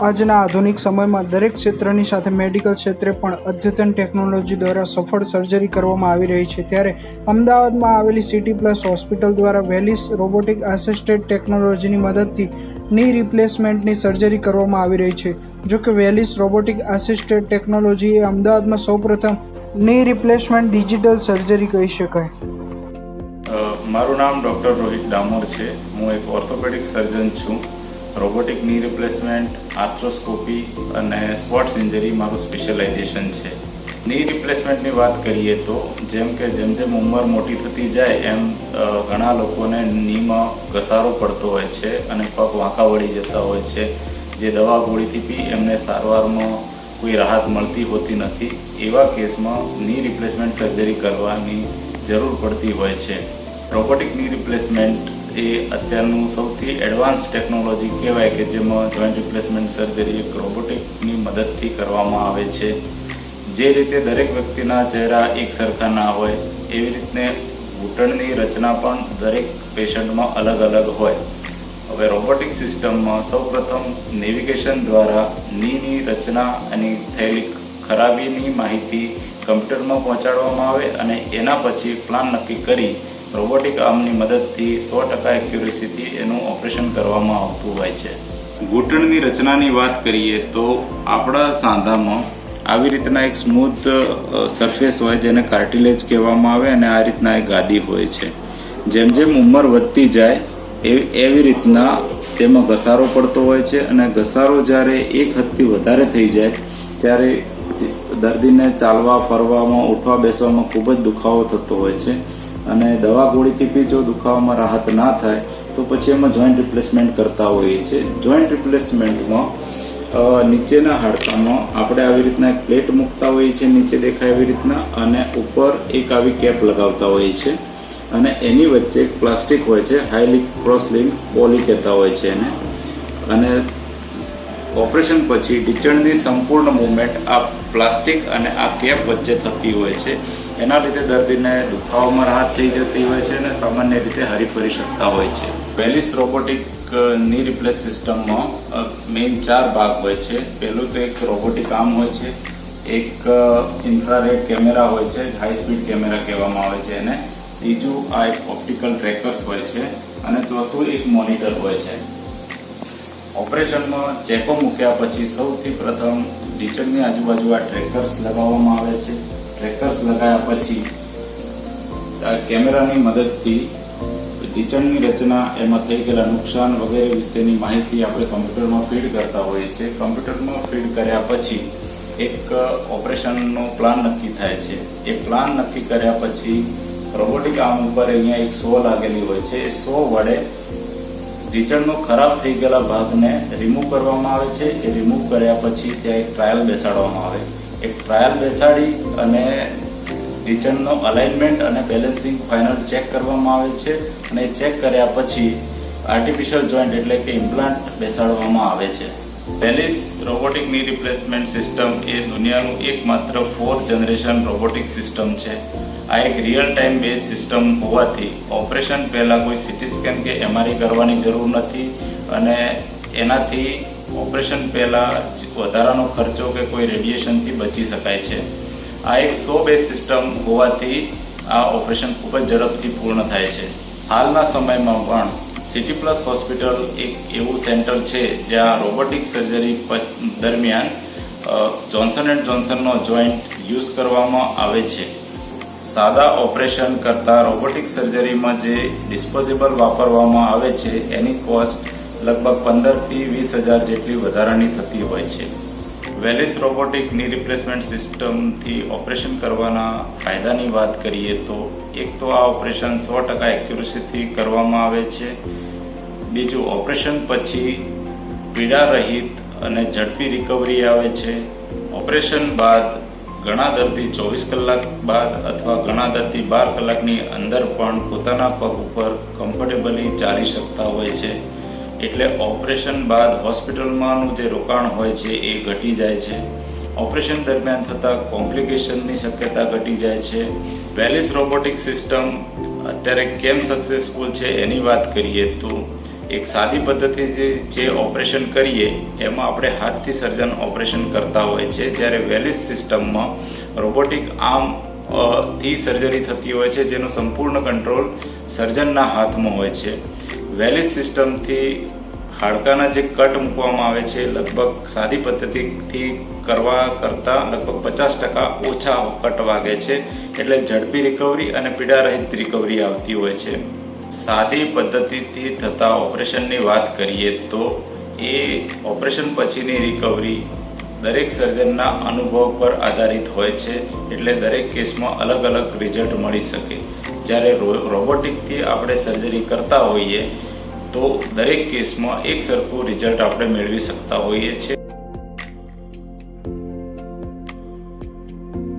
આજના આધુનિક સમયમાં દરેક ક્ષેત્રની સાથે મેડિકલ ક્ષેત્રે પણ અદ્યતન ટેકનોલોજી દ્વારા સફળ સર્જરી કરવામાં આવી રહી છે। ત્યારે અમદાવાદમાં આવેલી સિટી પ્લસ હોસ્પિટલ દ્વારા વેલિસ રોબોટિક આસિસ્ટેડ ટેકનોલોજીની મદદથી ની રિપ્લેસમેન્ટની સર્જરી કરવામાં આવી રહી છે। જો કે વેલિસ રોબોટિક આસિસ્ટેડ ટેકનોલોજી એ અમદાવાદમાં સૌપ્રથમ ની રિપ્લેસમેન્ટ ડિજિટલ સર્જરી કહી શકાય। મારું નામ ડૉક્ટર રોહિત ડામોર છે। હું એક ઓર્થોપેડિક સર્જન છું। રોબોટિક ની રિપ્લેસમેન્ટ, આર્થ્રોસ્કોપી અને સ્પોર્ટ્સ ઇન્જરી મારું સ્પેશિયલાઇઝેશન છે। ની રિપ્લેસમેન્ટની વાત કરીએ તો જેમ જેમ ઉંમર મોટી થતી જાય એમ ઘણા લોકોને નીમાં ઘસારો પડતો હોય છે અને પગ વાંકા વળી જતા હોય છે, જે દવા ગોળીથી પી એમને સારવારમાં કોઈ રાહત મળતી હોતી નથી। એવા કેસમાં ની રિપ્લેસમેન્ટ સર્જરી કરવાની જરૂર પડતી હોય છે। રોબોટિક ની રિપ્લેસમેન્ટ એ અત્યારનું સૌથી એડવાન્સ ટેકનોલોજી કહેવાય કે જેમાં જોઈન્ટ રિપ્લેસમેન્ટ સર્જરી એક રોબોટિકની મદદથી કરવામાં આવે છે। જે રીતે દરેક વ્યક્તિના ચહેરા એક સરખા ના હોય એવી રીતને ઘૂંટણની રચના પણ દરેક પેશન્ટમાં અલગ અલગ હોય। હવે રોબોટિક સિસ્ટમમાં સૌપ્રથમ નેવિગેશન દ્વારા નીની રચના અને થયેલી ખરાબીની માહિતી કમ્પ્યુટરમાં પહોંચાડવામાં આવે અને એના પછી પ્લાન નક્કી કરી રોબોટિક આર્મની મદદથી 100% એક્યુરેસીથી એનું ઓપરેશન કરવામાં આવતું હોય છે। ઘૂંટણની રચનાની વાત કરીએ તો આપણા સાંધામાં આવી રીતના એક સ્મૂથ સરફેસ હોય જેને કાર્ટિલેજ કહેવામાં આવે અને આ રીતના એક ગાદી હોય છે। જેમ જેમ ઉંમર વધતી જાય એવી રીતના તેમાં ઘસારો પડતો હોય છે અને ઘસારો જ્યારે એક હદથી વધારે થઈ જાય ત્યારે દર્દીને ચાલવા ફરવામાં ઉઠવા બેસવામાં ખૂબ જ દુખાવો થતો હોય છે અને દવા ગોળીથી બી જો દુખાવામાં રાહત ના થાય તો પછી એમાં જોઈન્ટ રિપ્લેસમેન્ટ કરતા હોઈએ છીએ। જોઈન્ટ રિપ્લેસમેન્ટમાં નીચેના હાડકામાં આપણે આવી રીતના એક પ્લેટ મૂકતા હોઈએ છીએ, નીચે દેખાય એવી રીતના, અને ઉપર એક આવી કેપ લગાવતા હોઈએ છીએ અને એની વચ્ચે એક પ્લાસ્ટિક હોય છે, હાઈલી ક્રોસલિંક પોલી કહેતા હોય છે એને। અને ઓપરેશન પછી ઢીંચણની સંપૂર્ણ મૂવમેન્ટ આ પ્લાસ્ટિક અને આ કેપ વચ્ચે થતી હોય છે। એના લીધે દર્દીને દુખાવામાં રાહત થઈ જતી હોય છે અને સામાન્ય રીતે હરીફરી શકતા હોય છે। વેલિસ રોબોટિક ની રિપ્લેસ સિસ્ટમમાં મેઇન 4 ભાગ હોય છે। પહેલું તો એક રોબોટિક આર્મ હોય છે, એક ઇન્ફ્રારેડ કેમેરા હોય છે, હાઈ સ્પીડ કેમેરા કહેવામાં આવે છે એને, ત્રીજું આ એક ઓપ્ટિકલ ટ્રેકર્સ હોય છે અને ચોથું એક મોનિટર હોય છે। ઓપરેશનમાં ચેકો મૂક્યા પછી સૌથી પ્રથમ ઢીંચણની આજુબાજુ આ ટ્રેકર્સ લગાવવામાં આવે છે। ટ્રેકર્સ લગાવ્યા પછી આ કેમેરાની મદદથી ઢીંચણની રચના, એમાં થઈ ગયેલા નુકસાન વગેરે વિશેની માહિતી આપણે કમ્પ્યુટરમાં ફીડ કરતા હોઈએ છીએ। કમ્પ્યુટરમાં ફીડ કર્યા પછી એક ઓપરેશનનો પ્લાન નક્કી થાય છે। એ પ્લાન નક્કી કર્યા પછી રોબોટિક આર્મ ઉપર અહીંયા એક સો લાગેલી હોય છે। એ સો વડે ઢીંચણનો ખરાબ થઈ ગયેલા ભાગને રિમૂવ કરવામાં આવે છે। એ રિમૂવ કર્યા પછી ત્યાં એક ટ્રાયલ બેસાડવામાં આવે। એક ટ્રાયલ બેસાડી અને ઢીંચણનો અલાઇનમેન્ટ અને બેલેન્સિંગ ફાઇનલ ચેક કરવામાં આવે છે અને ચેક કર્યા પછી આર્ટિફિશિયલ જોઈન્ટ એટલે કે ઇમ્પ્લાન્ટ બેસાડવામાં આવે છે। વેલિસ રોબોટિક ની રિપ્લેસમેન્ટ સિસ્ટમ એ દુનિયાનું એકમાત્ર 4th જનરેશન રોબોટિક સિસ્ટમ છે। આ એક રિયલ ટાઈમ બેઝ સિસ્ટમ હોવાથી ઓપરેશન પહેલા કોઈ સીટી સ્કેન કે એમઆરઆઈ કરવાની જરૂર નથી અને એનાથી ઓપરેશન પહેલા વધારાનો ખર્ચો કે કોઈ રેડિયેશનથી બચી શકાય છે। આ એક 100 બેઝ સિસ્ટમ હોવાથી આ ઓપરેશન ખૂબ જ ઝડપથી પૂર્ણ થાય છે। હાલના સમયમાં પણ સિટી પ્લસ હોસ્પિટલ એક એવું સેન્ટર છે જ્યાં રોબોટિક સર્જરી દરમિયાન જોન્સન એન્ડ જોન્સનનો જોઈન્ટ યુઝ કરવામાં આવે છે। સાદા ઓપરેશન કરતા રોબોટિક સર્જરીમાં જે ડિસ્પોઝેબલ વાપરવામાં આવે છે એની કોસ્ટ લગભગ 15 થી 20 હજાર જેટલી વધારાની થતી હોય છે। વેલિસ રોબોટિક ની રિપ્લેસમેન્ટ સિસ્ટમથી ઓપરેશન કરવાના ફાયદાની વાત કરીએ તો એક તો આ ઓપરેશન 100% એક્યુરેસીથી કરવામાં આવે છે। બીજું, ઓપરેશન પછી પીડા રહિત અને ઝડપી રિકવરી આવે છે। ઓપરેશન બાદ ઘણા દર્દી 24 કલાક બાદ અથવા ઘણા દર્દી 12 કલાકની અંદર પણ પોતાના પગ ઉપર કમ્ફર્ટેબલી ચાલી શકતા હોય છે। એટલે ઓપરેશન બાદ હોસ્પિટલમાંનું જે રોકાણ હોય છે એ ઘટી જાય છે। ઓપરેશન દરમિયાન થતા કોમ્પ્લિકેશનની શક્યતા ઘટી જાય છે। વેલિસ રોબોટિક સિસ્ટમ અત્યારે કેમ સક્સેસફુલ છે એની વાત કરીએ તો એક સાદી પદ્ધતિ જે ઓપરેશન કરીએ એમાં આપણે હાથથી સર્જન ઓપરેશન કરતા હોય છે, જ્યારે વેલિસ સિસ્ટમમાં રોબોટિક આર્મ થી સર્જરી થતી હોય છે, જેનો સંપૂર્ણ કંટ્રોલ સર્જનના હાથમાં હોય છે. વેલિસ સિસ્ટમથી હાડકાના જે કટ મૂકવામાં આવે છે લગભગ સાદી પદ્ધતિથી કરવા કરતા લગભગ 50% ઓછા કટ વાગે છે, એટલે ઝડપી રિકવરી અને પીડારહિત રિકવરી આવતી હોય છે. સાદી પદ્ધતિથી થતા ઓપરેશનની વાત કરીએ તો એ ઓપરેશન પછીની રિકવરી દરેક સર્જનના અનુભવ પર આધારિત હોય છે, એટલે દરેક કેસમાં અલગ અલગ રિઝલ્ટ મળી શકે. જ્યારે રોબોટિકથી આપણે સર્જરી કરતા હોઈએ તો દરેક કેસમાં એક સરખું રિઝલ્ટ આપણે મેળવી શકતા હોઈએ છીએ.